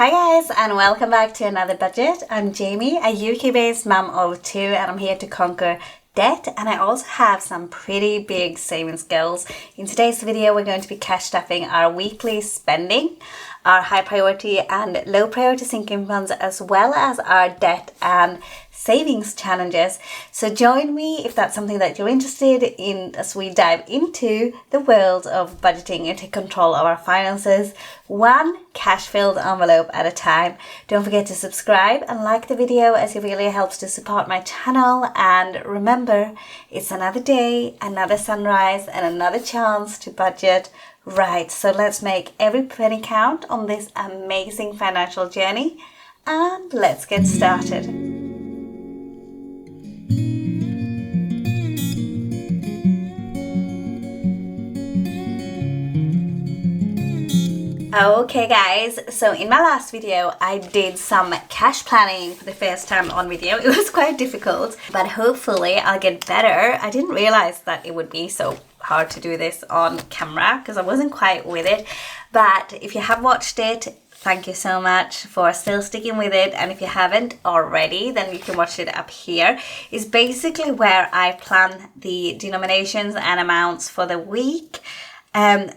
Hi guys, and welcome back to another budget. I'm Jamie, a UK-based mum of two, and I'm here to conquer debt, and I also have some pretty big savings goals. In today's video, we're going to be cash stuffing our weekly spending, our high priority and low priority sinking funds, as well as our debt and savings challenges. So join me if that's something that you're interested in as we dive into the world of budgeting and take control of our finances, one cash-filled envelope at a time. Don't forget to subscribe and like the video, as it really helps to support my channel. And remember, it's another day, another sunrise, and another chance to budget right. So let's make every penny count on this amazing financial journey, and let's get started. Okay guys, so in my last video I did some cash planning for the first time on video. It was quite difficult, but hopefully I'll get better. I didn't realize that it would be so hard to do this on camera because I wasn't quite with it. But if you have watched it, thank you so much for still sticking with it. And if you haven't already, then you can watch it up here. It's basically where I plan the denominations and amounts for the week. And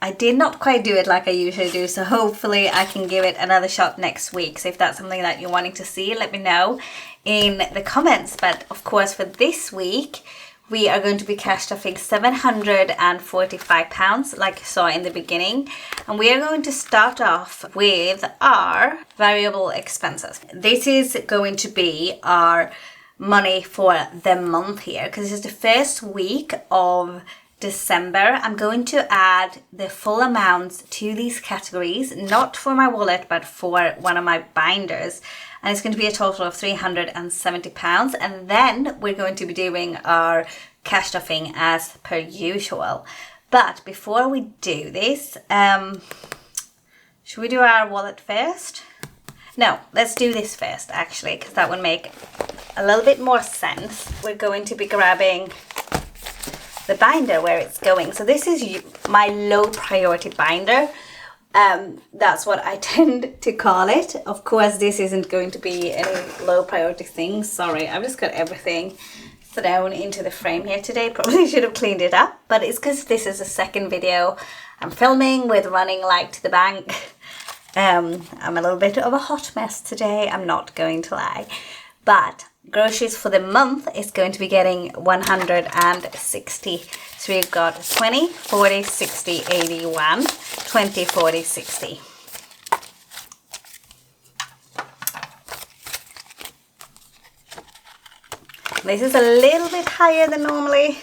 I did not quite do it like I usually do, so hopefully I can give it another shot next week. So if that's something that you're wanting to see, let me know in the comments. But of course for this week, we are going to be cash stuffing £745, like you saw in the beginning. And we are going to start off with our variable expenses. This is going to be our money for the month here, because this is the first week of December. I'm going to add the full amounts to these categories, not for my wallet, but for one of my binders. And it's going to be a total of £370. And then we're going to be doing our cash stuffing as per usual. But before we do this, should we do our wallet first? No, let's do this first actually, because that would make a little bit more sense. We're going to be grabbing the binder where it's going. So this is my low priority binder. That's what I tend to call it. Of course, this isn't going to be any low priority things. Sorry, I've just got everything thrown into the frame here today. Probably should have cleaned it up, but it's because this is the second video I'm filming with running like to the bank. I'm a little bit of a hot mess today, I'm not going to lie. But groceries for the month is going to be getting 160. So we've got 20, 40, 60, 81, 20, 40, 60. This is a little bit higher than normally.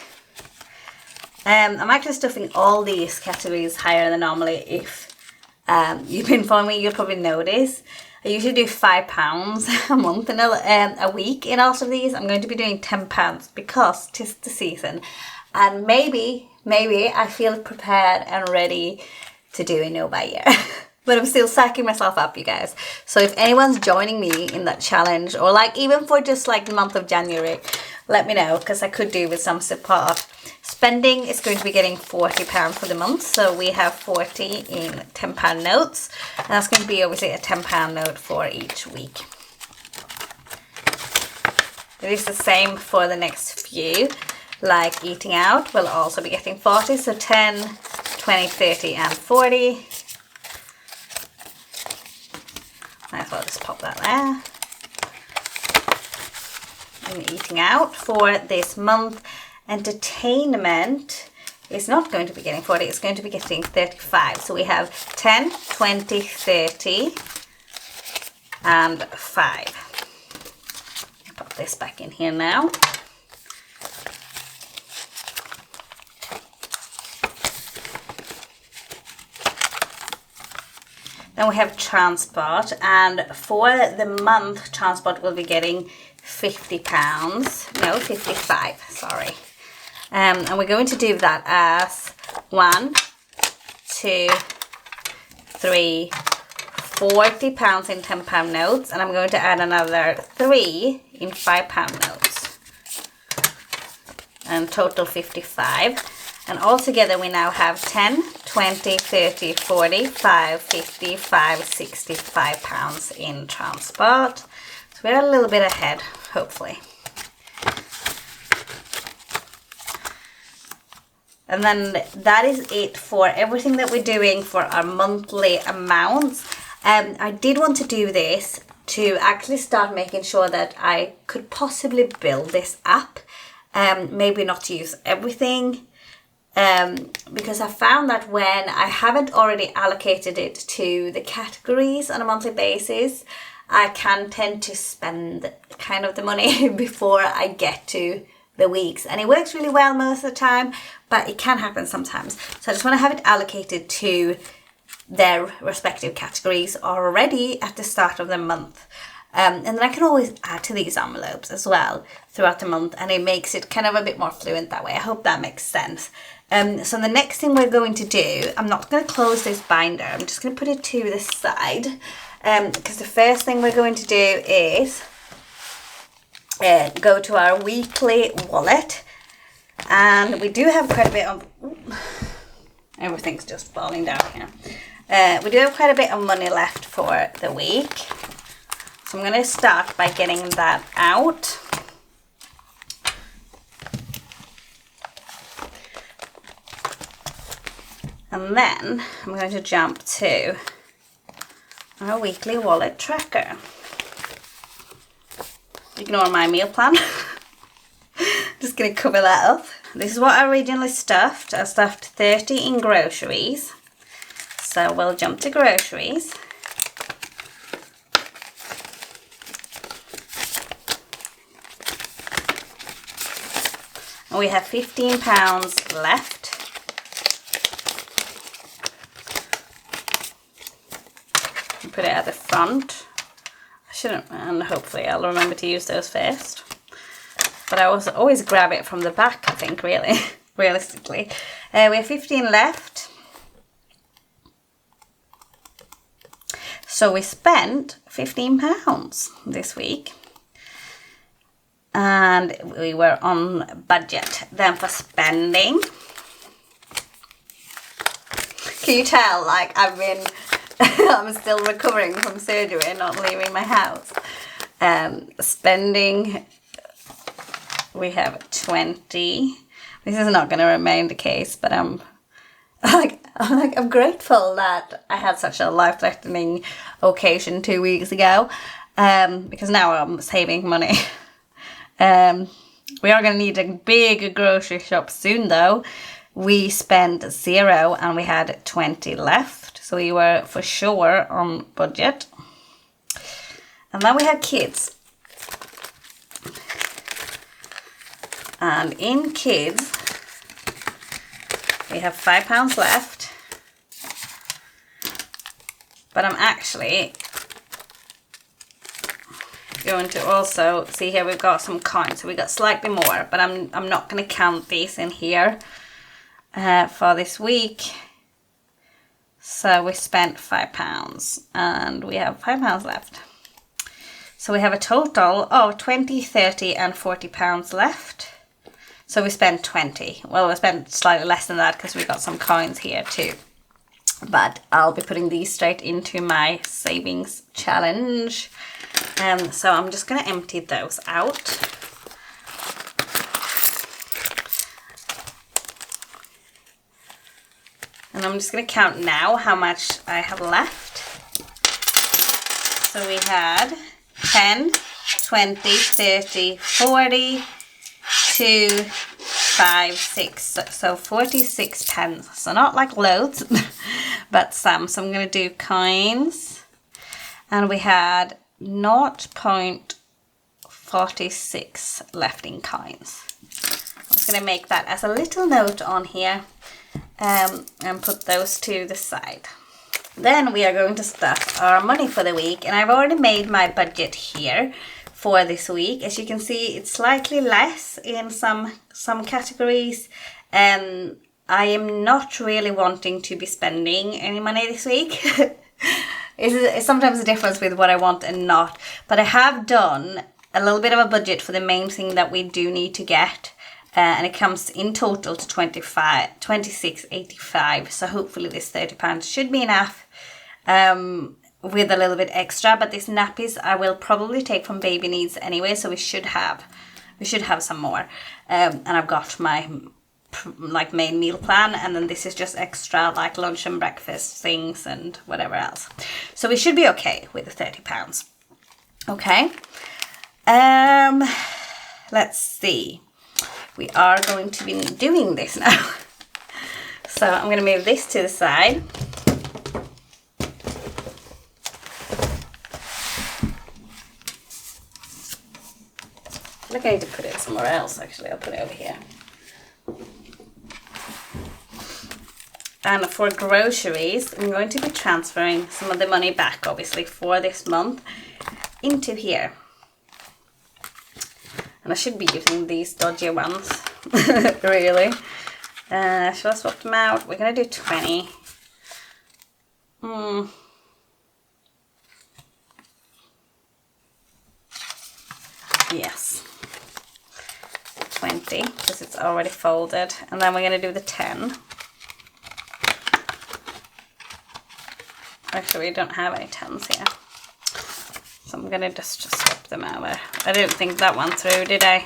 I'm actually stuffing all these categories higher than normally. If you've been following me, you'll probably notice. I usually do £5 a month in a week in all of these. I'm going to be doing £10 because 'tis the season. And maybe I feel prepared and ready to do a no buy year. But I'm still psyching myself up, you guys. So if anyone's joining me in that challenge, or like even for just like the month of January, let me know, because I could do with some support. Spending is going to be getting £40 for the month. So we have 40 in £10 notes. And that's going to be obviously a £10 note for each week. It is the same for the next few. Like eating out, we'll also be getting 40. So 10, 20, 30 and 40. Might as well just pop that there. And eating out for this month. Entertainment is not going to be getting 40, it's going to be getting 35. So we have 10, 20, 30 and 5. I'll pop this back in here now. Then we have transport, and for the month transport will be getting £50, no 55, sorry. And we're going to do that as 1, 2, 3, £40 in £10 notes, and I'm going to add another 3 in £5 notes. and total 55. And altogether we now have 10, 20, 30, 45, 55, 65 pounds in transport. So we're a little bit ahead, hopefully. And then that is it for everything that we're doing for our monthly amounts. I did want to do this to actually start making sure that I could possibly build this app. Maybe not use everything. Because I found that when I haven't already allocated it to the categories on a monthly basis, I can tend to spend kind of the money before I get to the weeks. And it works really well most of the time, but it can happen sometimes. So I just want to have it allocated to their respective categories already at the start of the month. And then I can always add to these envelopes as well throughout the month, and it makes it kind of a bit more fluent that way. I hope that makes sense. So the next thing we're going to do, I'm not going to close this binder, I'm just going to put it to the side, because the first thing we're going to do is go to our weekly wallet, and we do have quite a bit of, everything's just falling down here. We do have quite a bit of money left for the week. So I'm going to start by getting that out. And then I'm going to jump to our weekly wallet tracker. Ignore my meal plan. Just going to cover that up. This is what I originally stuffed. I stuffed 30 in groceries. So we'll jump to groceries. And we have £15 left. Put it at the front. I shouldn't, and hopefully I'll remember to use those first. But I always grab it from the back, I think, really, realistically. We have 15 left. So we spent £15 this week. And we were on budget. Then for spending, can you tell, like, I'm still recovering from surgery and not leaving my house. Spending, we have 20. This is not going to remain the case, but I'm grateful that I had such a life-threatening occasion 2 weeks ago, because now I'm saving money. We are going to need a big grocery shop soon, though. We spent 0 and we had 20 left. So we were for sure on budget. And then we have kids. And in kids, we have £5 left. But I'm actually going to also see here, we've got some coins, so we got slightly more, but I'm not going to count these in here for this week. So we spent £5 and we have £5 left. So we have a total of 20, 30 and £40 left. So we spent 20. Well, we spent slightly less than that because we got some coins here too. But I'll be putting these straight into my savings challenge. So I'm just going to empty those out. And I'm just going to count now how much I have left. So we had 10, 20, 30, 40, 2, 5, 6, so 46 pence. So not like loads, but some. So I'm going to do coins. And we had 0.46 left in coins. I'm just going to make that as a little note on here, and put those to the side. Then we are going to stuff our money for the week, and I've already made my budget here for this week. As you can see, it's slightly less in some categories. I am not really wanting to be spending any money this week. It's sometimes a difference with what I want and not. But I have done a little bit of a budget for the main thing that we do need to get. And it comes in total to 26.85. So hopefully this £30 should be enough, with a little bit extra. But these nappies I will probably take from Baby Needs anyway, so we should have some more. And I've got my like main meal plan, and then this is just extra like lunch and breakfast things and whatever else. So we should be okay with the £30. Okay. Let's see. We are going to be doing this now. So I'm going to move this to the side. I think I need to put it somewhere else actually. I'll put it over here. And for groceries, I'm going to be transferring some of the money back, obviously, for this month into here. And I should be using these dodgy ones, really. Should I swap them out? We're going to do 20. Yes. 20, because it's already folded. And then we're going to do the 10. Actually, we don't have any 10s here. So I'm going to just swap them over. I didn't think that one through, did I?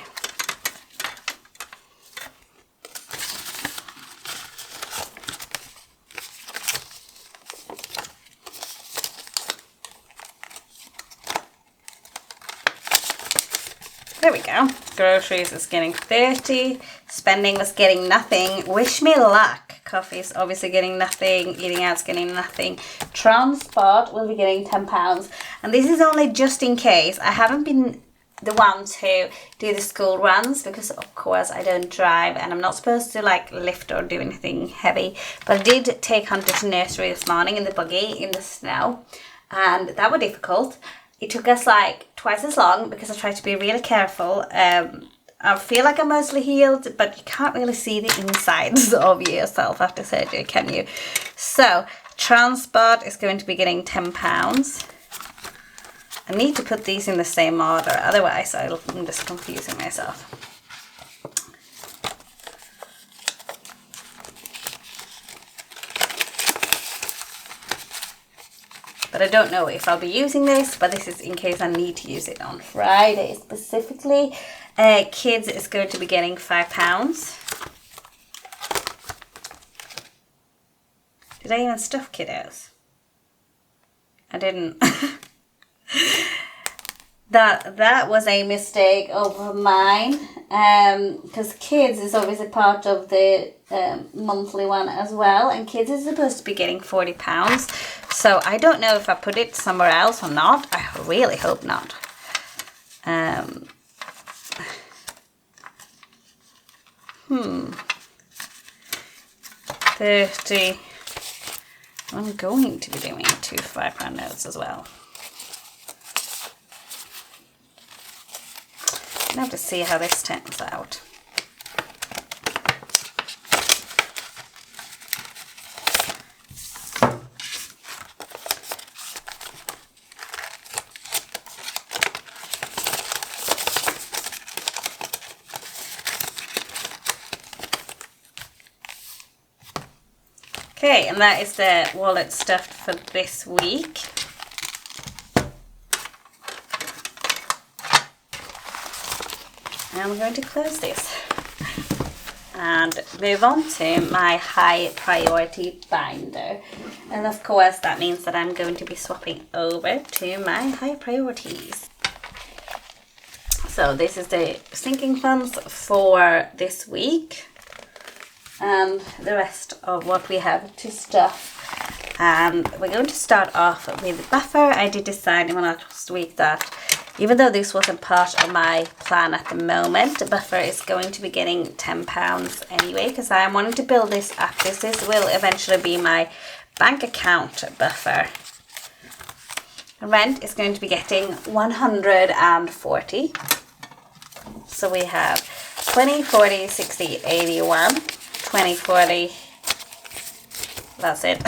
There we go. Groceries is getting 30. Spending was getting nothing. Wish me luck. Coffee is obviously getting nothing. Eating out's getting nothing. Transport will be getting £10. And this is only just in case. I haven't been the one to do the school runs because of course I don't drive and I'm not supposed to like lift or do anything heavy. But I did take Hunter to nursery this morning in the buggy in the snow. And that was difficult. It took us like twice as long because I tried to be really careful. I feel like I'm mostly healed, but you can't really see the insides of yourself after surgery, can you? So, transport is going to be getting £10. I need to put these in the same order, otherwise I'm just confusing myself. But I don't know if I'll be using this, but this is in case I need to use it on Friday specifically. Kids is going to be getting £5. Did I even stuff kiddos? I didn't. That was a mistake of mine, because kids is obviously part of the monthly one as well, and kids is supposed to be getting £40. So I don't know if I put it somewhere else or not. I really hope not. 30. I'm going to be doing 2 £5 notes as well. I have to see how this turns out. Okay, and that is the wallet stuffed for this week. And we're going to close this and move on to my high priority binder. And of course that means that I'm going to be swapping over to my high priorities. So this is the sinking funds for this week and the rest of what we have to stuff. And we're going to start off with buffer. I did decide in last week that even though this wasn't part of my plan at the moment, buffer is going to be getting £10 anyway, because I am wanting to build this up. This will eventually be my bank account buffer. Rent is going to be getting 140. So we have 20, 40, 60, 81, 20, 40. That's it.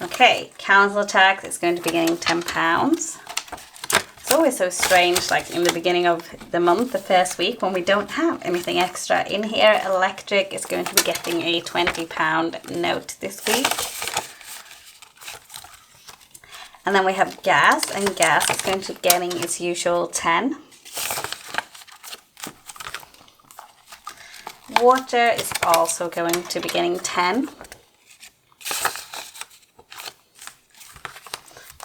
Okay, council tax is going to be getting £10. always so strange, like in the beginning of the month, the first week, when we don't have anything extra in here. Electric is going to be getting a £20 note this week. And then we have gas, and gas is going to be getting its usual 10. Water is also going to be getting 10.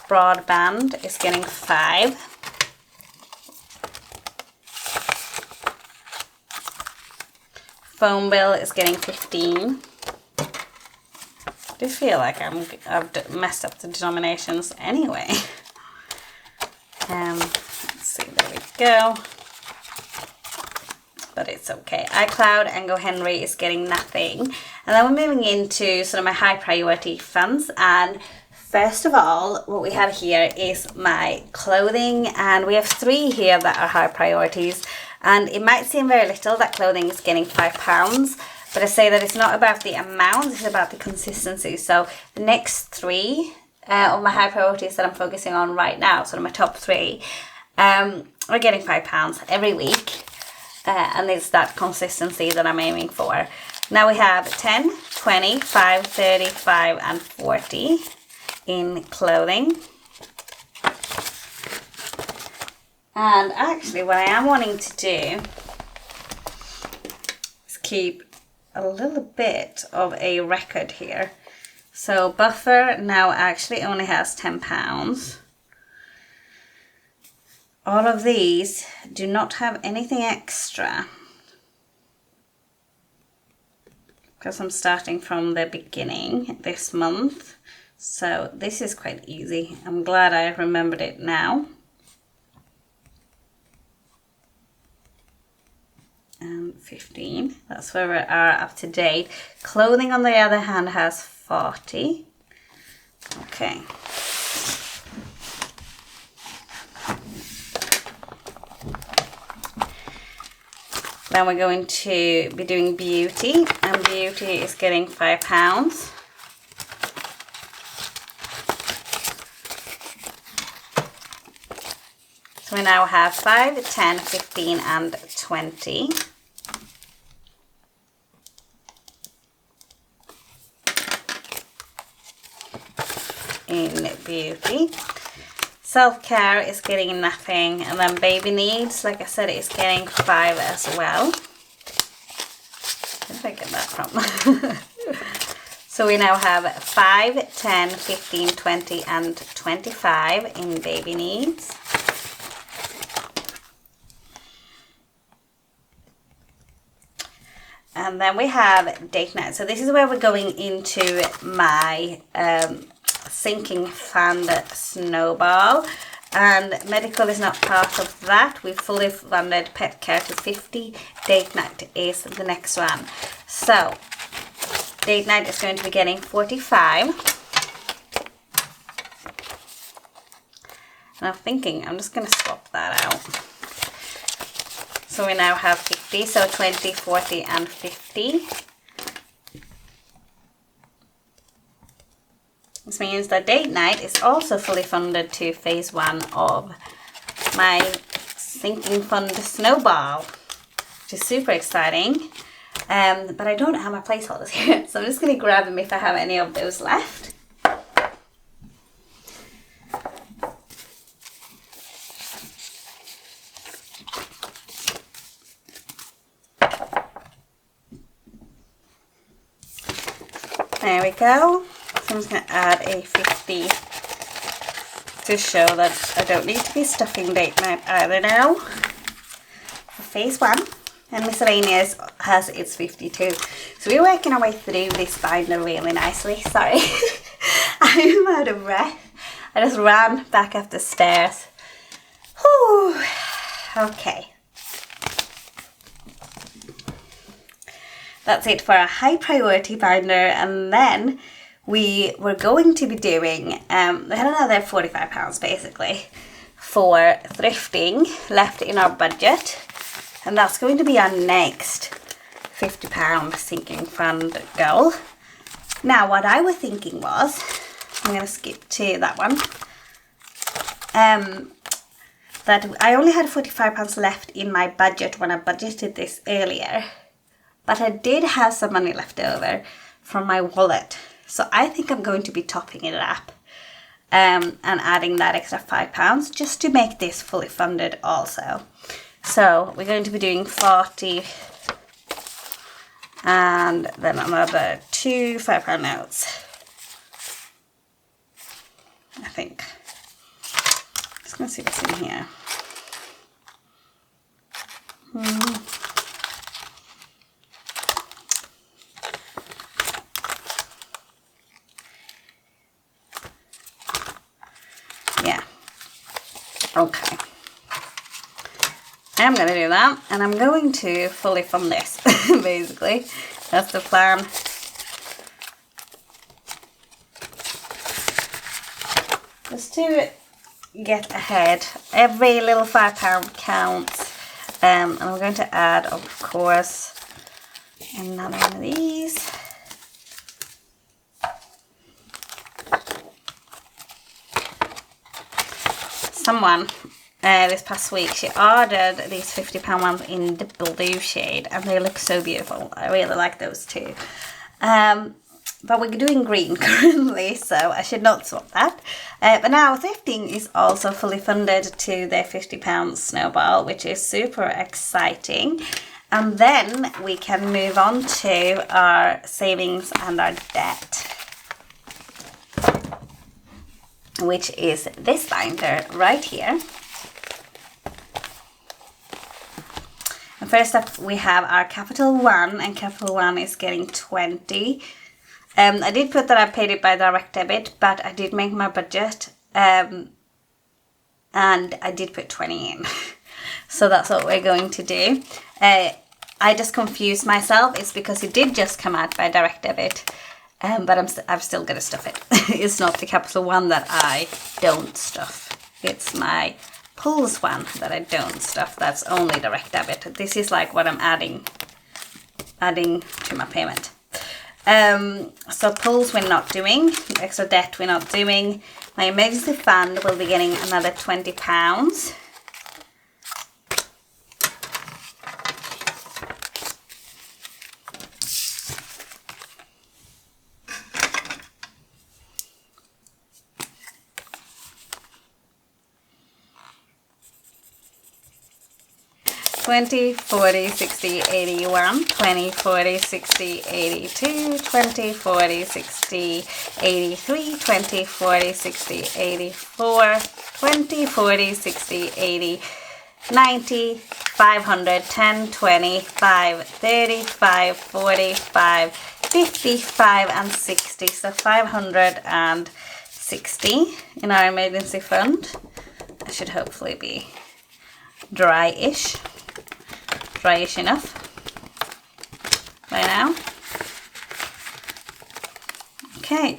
Broadband is getting 5. Phone bill is getting 15. I do feel like I've messed up the denominations anyway. Let's see, there we go. But it's okay. iCloud and GoHenry is getting nothing. And then we're moving into sort of my high priority funds. And first of all, what we have here is my clothing. And we have 3 here that are high priorities. And it might seem very little that clothing is getting £5. But I say that it's not about the amount, it's about the consistency. So the next 3 of my high priorities that I'm focusing on right now, sort of my top 3, are getting £5 every week. And it's that consistency that I'm aiming for. Now we have 10, 20, 5, 35 and 40 in clothing. And actually what I am wanting to do is keep a little bit of a record here. So buffer now actually only has £10. All of these do not have anything extra because I'm starting from the beginning this month. So this is quite easy. I'm glad I remembered it now. And 15, that's where we are up to date. Clothing on the other hand has 40. Okay. Then we're going to be doing beauty, and beauty is getting £5. So we now have 5, 10, 15 and 20. In beauty. Self-care is getting nothing, and then baby needs, like I said, is getting 5 as well. Where did I get that from? So we now have 5, 10, 15, 20 and 25 in baby needs. And then we have date night. So this is where we're going into my sinking fund Snowball, and medical is not part of that. We fully funded pet care to 50. Date night is the next one. So date night is going to be getting 45. And I'm thinking I'm just going to swap that out. So we now have 50, so 20, 40 and 50. This means that date night is also fully funded to phase 1 of my sinking fund Snowball, which is super exciting. But I don't have my placeholders here, so I'm just going to grab them if I have any of those left. There we go. So I'm just going to add a 50 to show that I don't need to be stuffing date night either now. For phase 1, and miscellaneous has its 52. So we're working our way through this binder really nicely. Sorry, I'm out of breath. I just ran back up the stairs. Whew. Okay. That's it for a high priority binder, and then we were going to be doing, we had another £45 basically for thrifting left in our budget, and that's going to be our next £50 sinking fund goal. Now what I was thinking was, I'm going to skip to that one, that I only had £45 left in my budget when I budgeted this earlier. But I did have some money left over from my wallet. So I think I'm going to be topping it up and adding that extra £5 just to make this fully funded also. So we're going to be doing 40 and then another 2 £5 notes, I think. Just gonna see what's in here. Yeah. Okay. I'm gonna do that, and I'm going to fully fund this. Basically, that's the plan. Just to get ahead, every little £5 counts, and I'm going to add, of course, another one of these. Someone this past week, she ordered these £50 ones in the blue shade, and they look so beautiful. I really like those too. But we're doing green currently, so I should not swap that. But now thrifting is also fully funded to the £50 Snowball, which is super exciting. And then we can move on to our savings and our debt, which is this binder right here. And first up we have our Capital One, and Capital One is getting 20. I did put that I paid it by direct debit, but I did make my budget, and I did put 20 in. So that's what we're going to do. I just confused myself. It's because it did just come out by direct debit, but I'm still going to stuff it. It's not the Capital One that I don't stuff. It's my Pulse one that I don't stuff. That's only direct debit. This is like what I'm adding to my payment. So Pulse we're not doing. Extra debt we're not doing. My emergency fund will be getting another £20. $20, $40, $60, $81, $20, $40, $60, $82, $20, $40, $60, $83, $20, $40, $60, $84, $20, $40, $60, $80, $90, $500, $10, $20, $5, $30, $5, $40, $5, $55, and $60. So $560 in our emergency fund. That should hopefully be dry-ish enough by now. Okay,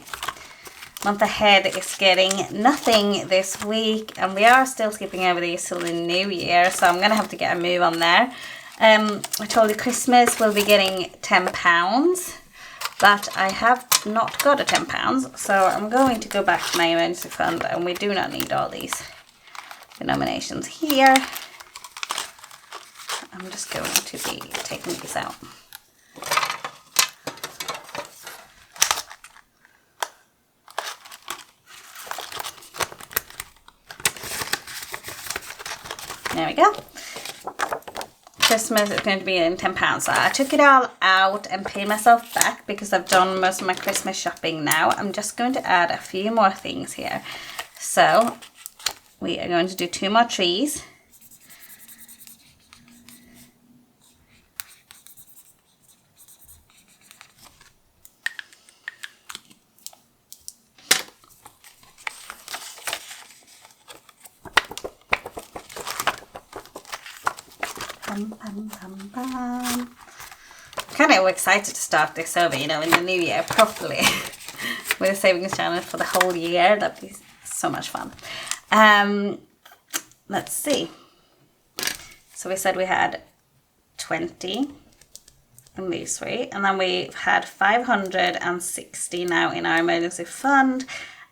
month ahead is getting nothing this week, and we are still skipping over these till the new year, so I'm gonna have to get a move on there. I told you Christmas will be getting £10, but I have not got a £10, so I'm going to go back to my emergency fund, and we do not need all these denominations here. I'm just going to be taking these out. There we go. Christmas is going to be in £10. So I took it all out and paid myself back because I've done most of my Christmas shopping now. I'm just going to add a few more things here. So we are going to do 2 more trees. Kind of excited to start this over, you know, in the new year properly with a savings channel for the whole year. That'd be so much fun. Let's see. So we said we had 20 in these 3, and then we've had 560 now in our emergency fund,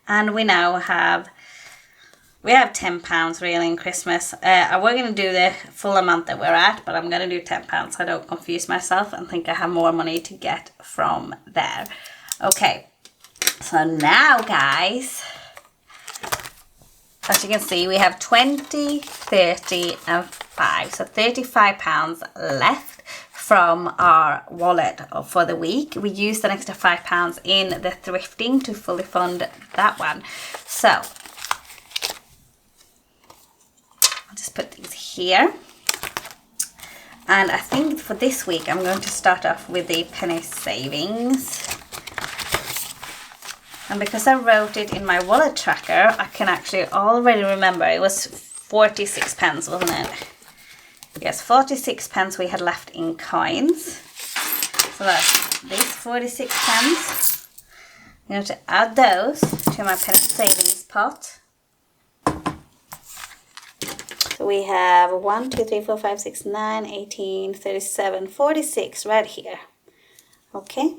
and we now have We have £10 really in Christmas. We're going to do the full amount that we're at, but I'm going to do £10 so I don't confuse myself and think I have more money to get from there. Okay, so now guys, as you can see, we have 20, 30 and 5. So £35 left from our wallet for the week. We used an extra £5 in the thrifting to fully fund that one. So I'll just put these here. And I think for this week, I'm going to start off with the penny savings. And because I wrote it in my wallet tracker, I can actually already remember it was 46 pence, wasn't it? Yes, 46 pence we had left in coins. So that's this 46 pence. I'm going to add those to my penny savings pot. So we have 1, 2, 3, 4, 5, 6, 9, 18, 37, 46 right here. Okay.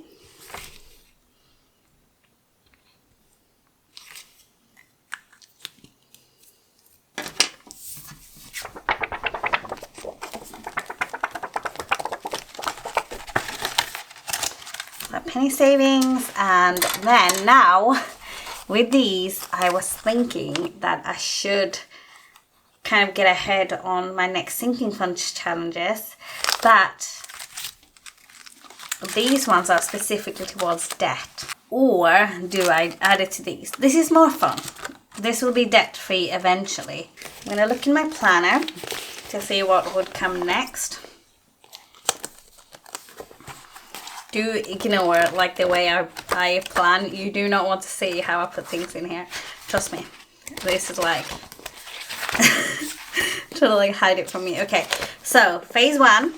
Penny savings, and then now with these I was thinking that I should kind of get ahead on my next sinking funds challenges, but these ones are specifically towards debt, or do I add it to these? This is more fun. This will be debt free eventually. I'm gonna look in my planner to see what would come next. Do ignore like the way I plan. You do not want to see how I put things in here. Trust me. This is like to like hide it from me. Okay, so phase 1,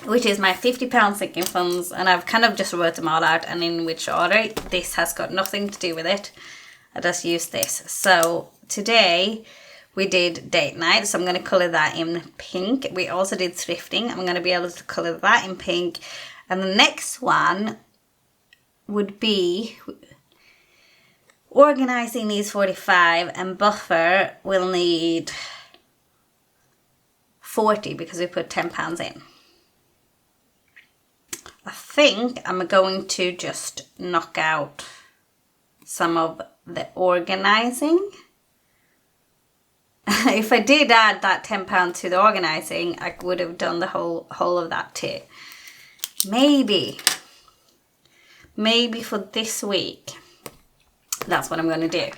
which is my £50 sinking funds, and I've kind of just wrote them all out and in which order. This has got nothing to do with it. I just used this. So today we did date night, so I'm going to colour that in pink. We also did thrifting. I'm going to be able to colour that in pink. And the next one would be organising these 45, and buffer will need 40 because we put £10 in. I think I'm going to just knock out some of the organising. If I did add that £10 to the organising, I would have done the whole of that too. Maybe for this week, that's what I'm going to do.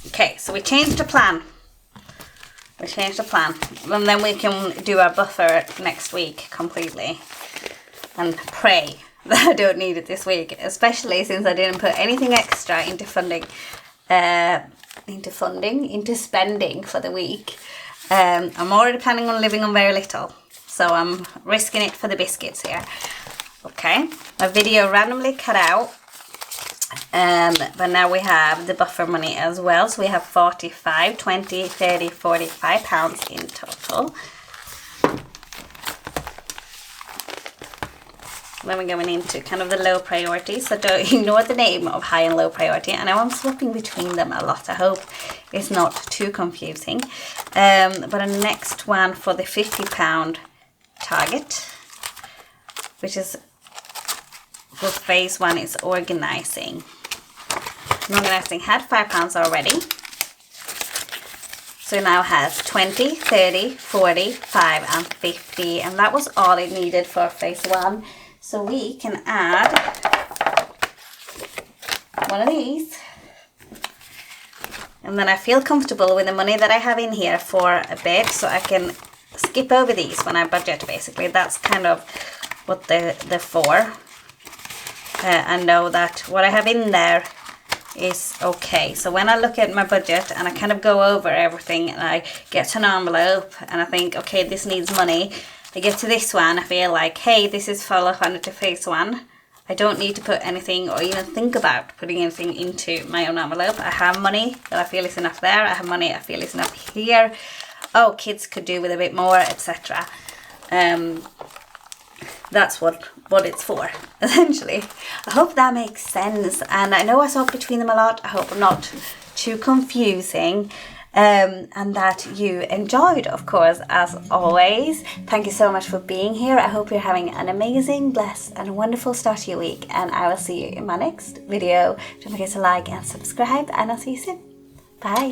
Okay, so we changed the plan. And then we can do our buffer next week completely. And pray that I don't need it this week, especially since I didn't put anything extra into spending for the week. I'm already planning on living on very little. So I'm risking it for the biscuits here. Okay, my video randomly cut out. But now we have the buffer money as well. So we have 45, 20, 30, 45 pounds in total. Then we're going into kind of the low priority. So don't ignore the name of high and low priority. I know I'm swapping between them a lot. I hope it's not too confusing. But the next one for the £50 target, which is for phase 1, is organising. Organising had £5 already, so now has 20, 30, 40, 5 and 50, and that was all it needed for phase 1. So we can add one of these, and then I feel comfortable with the money that I have in here for a bit, so I can skip over these when I budget. Basically, that's kind of what they're for. I know that what I have in there is okay. So when I look at my budget and I kind of go over everything and I get to an envelope and I think, okay, this needs money, I get to this one, I feel like, hey, this is full of under to phase 1. I don't need to put anything or even think about putting anything into my own envelope. I have money that I feel is enough there. I have money I feel is enough here. Oh, kids could do with a bit more, etc. That's what what it's for, essentially. I hope that makes sense, and I know I talk between them a lot. I hope I'm not too confusing, and that you enjoyed, of course, as always. Thank you so much for being here. I hope you're having an amazing, blessed, and wonderful start to your week, and I will see you in my next video. Don't forget to like and subscribe, and I'll see you soon. Bye.